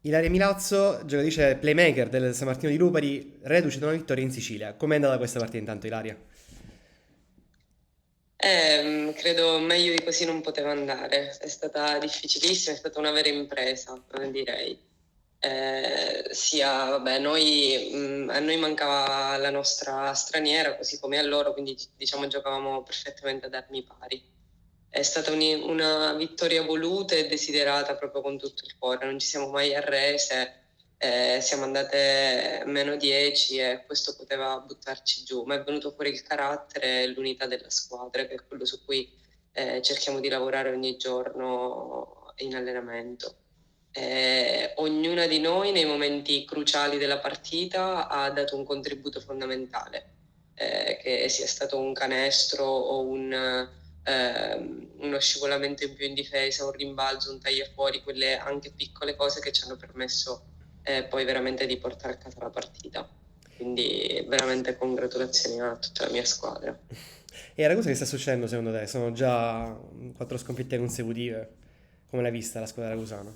Ilaria Milazzo, giocatrice playmaker del San Martino di Lupari, reduce da una vittoria in Sicilia. Com'è andata questa partita intanto, Ilaria? Credo meglio di così non poteva andare. È stata difficilissima, è stata una vera impresa, direi. Vabbè, a noi mancava la nostra straniera, così come a loro, quindi diciamo giocavamo perfettamente ad armi pari. È stata una vittoria voluta e desiderata proprio con tutto il cuore, non ci siamo mai arrese, siamo andate meno 10 e questo poteva buttarci giù, ma è venuto fuori il carattere e l'unità della squadra, che è quello su cui cerchiamo di lavorare ogni giorno in allenamento. Ognuna di noi nei momenti cruciali della partita ha dato un contributo fondamentale, che sia stato un canestro o uno scivolamento in più in difesa, un rimbalzo, un tagliafuori, quelle anche piccole cose che ci hanno permesso poi veramente di portare a casa la partita. Quindi veramente congratulazioni a tutta la mia squadra. E la cosa che sta succedendo secondo te? Sono già quattro sconfitte consecutive. Come l'hai vista la squadra ragusana?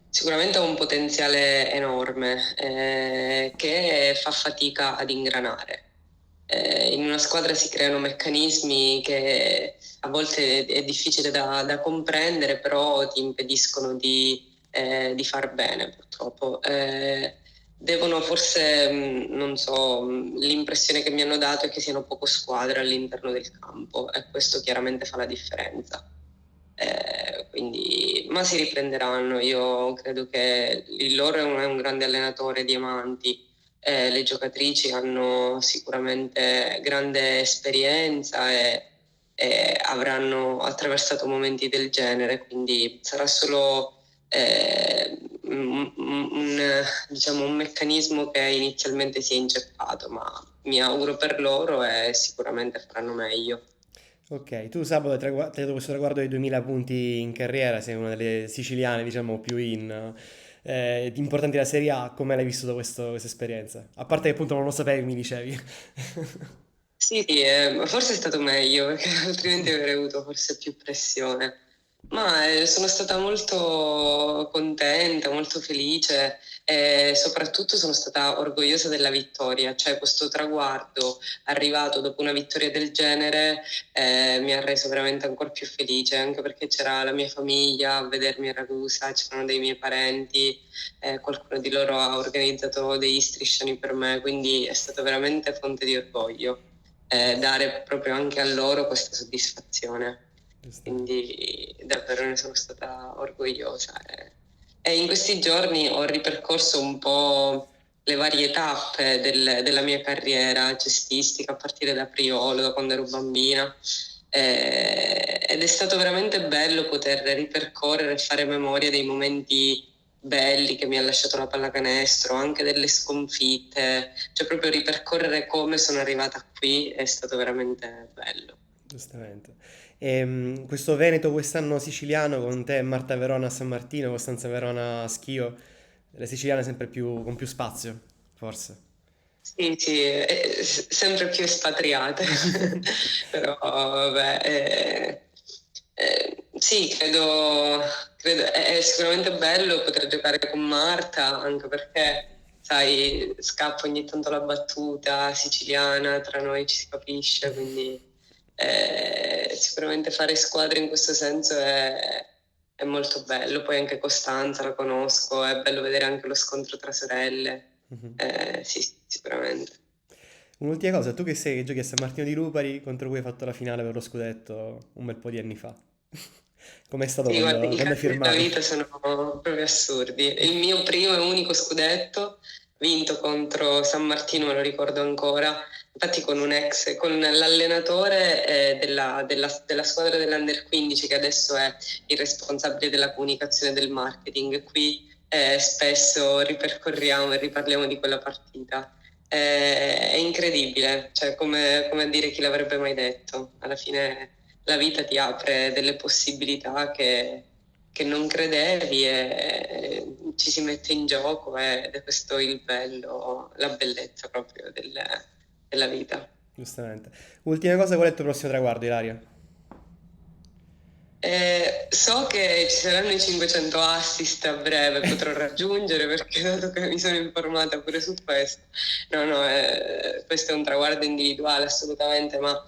Sicuramente ha un potenziale enorme che fa fatica ad ingranare. In una squadra si creano meccanismi che a volte è difficile da comprendere, però ti impediscono di far bene, purtroppo. Devono forse, non so, l'impressione che mi hanno dato è che siano poco squadre all'interno del campo e questo chiaramente fa la differenza. Ma si riprenderanno. Io credo che il loro è un grande allenatore, Diamanti. Le giocatrici hanno sicuramente grande esperienza e avranno attraversato momenti del genere, quindi sarà solo diciamo, un meccanismo che inizialmente si è inceppato, ma mi auguro per loro e sicuramente faranno meglio. Ok, tu sabato hai dato questo traguardo di 2000 punti in carriera, sei una delle siciliane, diciamo, più importanti della Serie A. Come l'hai vissuto questa esperienza? A parte che appunto non lo sapevi, mi dicevi. Sì, ma forse è stato meglio perché altrimenti avrei avuto forse più pressione. Ma sono stata molto contenta, molto felice e soprattutto sono stata orgogliosa della vittoria, cioè questo traguardo arrivato dopo una vittoria del genere mi ha reso veramente ancora più felice, anche perché c'era la mia famiglia a vedermi a Ragusa, c'erano dei miei parenti, qualcuno di loro ha organizzato degli striscioni per me, quindi è stato veramente fonte di orgoglio dare proprio anche a loro questa soddisfazione. Giustamente. Quindi davvero ne sono stata orgogliosa. E in questi giorni ho ripercorso un po' le varie tappe della mia carriera cestistica, a partire da Priolo, da quando ero bambina. Ed è stato veramente bello poter ripercorrere e fare memoria dei momenti belli che mi ha lasciato la pallacanestro, anche delle sconfitte, cioè proprio ripercorrere come sono arrivata qui è stato veramente bello. Giustamente. Questo Veneto quest'anno siciliano con te Marta Verona a San Martino, Costanza Verona a Schio, le siciliane sempre più con più spazio, forse. Sì, sì, sempre più espatriate, però vabbè, sì, credo è sicuramente bello poter giocare con Marta, anche perché, sai, scappa ogni tanto la battuta siciliana, tra noi ci si capisce, quindi sicuramente fare squadra in questo senso è molto bello. Poi anche Costanza la conosco, è bello vedere anche lo scontro tra sorelle. Sì, sì, sicuramente. Un'ultima cosa, tu che giochi a San Martino di Lupari, contro cui hai fatto la finale per lo scudetto un bel po' di anni fa. Com'è stato Sì, guarda, i quando hai casi della firmato? vita sono proprio assurdi. Il mio primo e unico scudetto, vinto contro San Martino, me lo ricordo ancora, infatti con l'allenatore della squadra dell'Under 15, che adesso è il responsabile della comunicazione e del marketing. Qui spesso ripercorriamo e riparliamo di quella partita. È incredibile, cioè come a dire chi l'avrebbe mai detto. Alla fine la vita ti apre delle possibilità che non credevi e ci si mette in gioco ed è questo il bello, la bellezza proprio della vita. Giustamente. Ultima cosa, qual è il tuo prossimo traguardo, Ilaria? So che ci saranno i 500 assist a breve, potrò raggiungere perché dato che mi sono informata pure su questo. No, no, questo è un traguardo individuale assolutamente, ma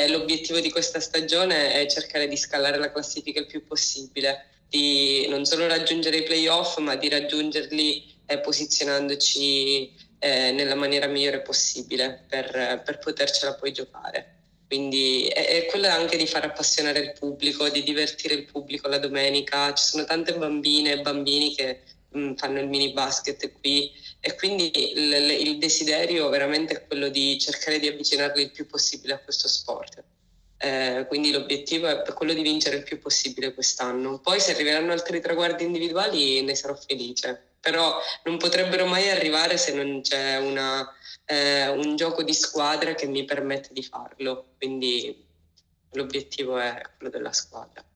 l'obiettivo di questa stagione è cercare di scalare la classifica il più possibile, di non solo raggiungere i playoff, ma di raggiungerli posizionandoci nella maniera migliore possibile per potercela poi giocare. Quindi è quella anche di far appassionare il pubblico, di divertire il pubblico la domenica. Ci sono tante bambine e bambini che fanno il mini basket qui e quindi il desiderio veramente è quello di cercare di avvicinarli il più possibile a questo sport. Quindi l'obiettivo è quello di vincere il più possibile quest'anno. Poi se arriveranno altri traguardi individuali ne sarò felice, però non potrebbero mai arrivare se non c'è un gioco di squadra che mi permette di farlo, quindi l'obiettivo è quello della squadra.